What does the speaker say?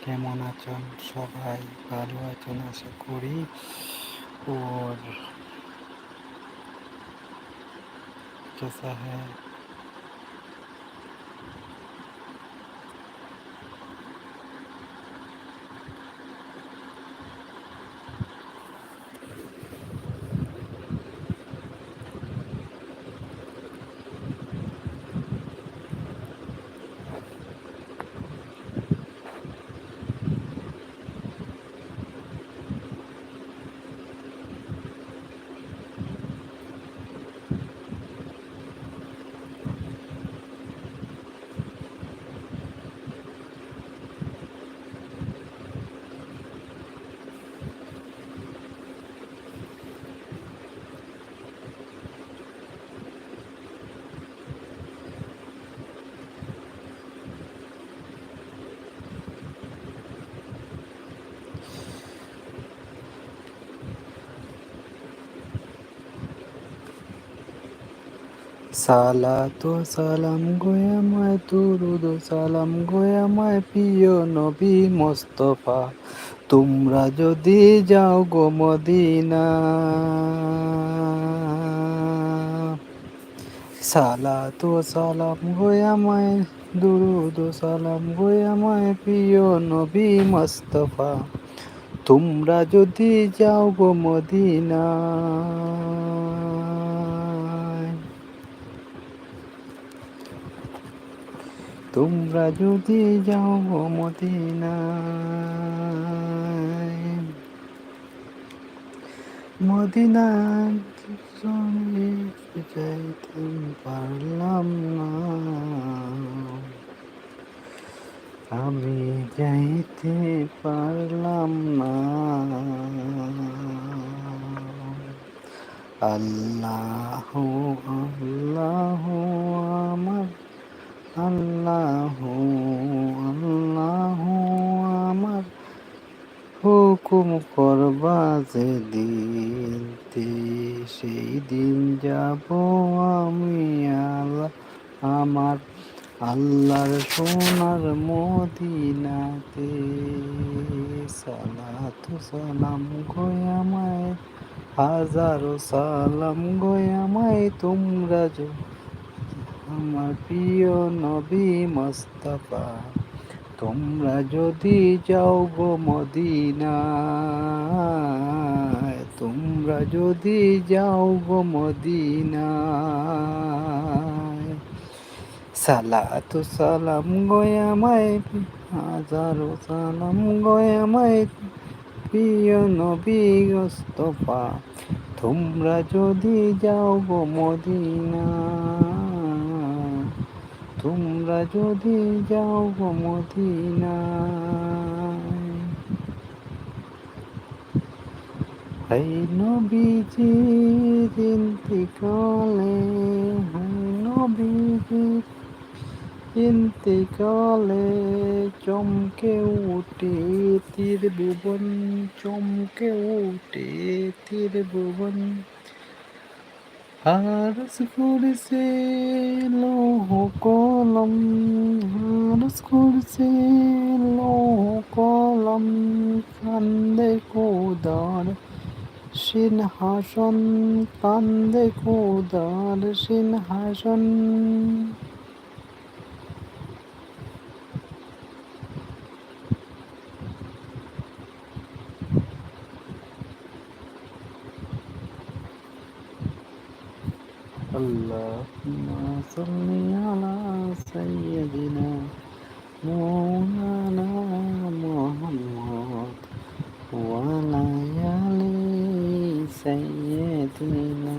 কেমন আছেন সবাই? ভালো আছেন আশা করি। और कैसा है? সালাতু সালাম গোয়ামায় দুরুদ সালাম গোয়ামায় প্রিয় নবী মোস্তফা, তোমরা যদি যাও গো মদিনা। সালাতু সালাম গোয়ামায় দুরুদ সালাম গোয়ামায় প্রিয় নবী মোস্তফা, তোমরা যদি যাও গো মদিনা। তোমরা যদি যাও গো মদিনায়, মদিনায় যাইতে পারলাম না, আমি যাইতে পারলাম না। আল্লাহ আল্লাহ আমার আল্লাহ আল্লাহ আমার হুকুম করবা যেদিন, সেই দিন যাব আমি আল্লাহ আমার আল্লাহর সোনার মদিনাতে। সালাতু সালাম গোয়ামায় হাজারো সালাম গোয়ামায়, তোমরা আমার প্রিয় নবী মোস্তফা, তোমরা যদি যাও গো মদিনায়, তোমরা যদি যাও গো মদিনায়। সালাতু সালাম গোয়ামায় হাজারো সালাম গোয়ামায় প্রিয় নবী মোস্তফা, তোমরা যদি যাও গো মদিনায়, তোমরা যদি যাও গো মদিনায়। এই নবীজির ইন্তিকালে, নবীজির ইন্তিকালে চমকে উঠে ত্রিভুবন, চমকে উঠে ত্রিভুবন। হারস করছে লৌহ কলম, হারস করছে লৌহ কলম, কান্দে খোদার সিংহাসন, কান্দে খোদার সিংহাসন। আল্লাহুম্মা সাল্লি আলা সাইয়্যিদিনা মাওলানা মুহাম্মদ ওয়া আলা আলি সাইয়্যিদিনা।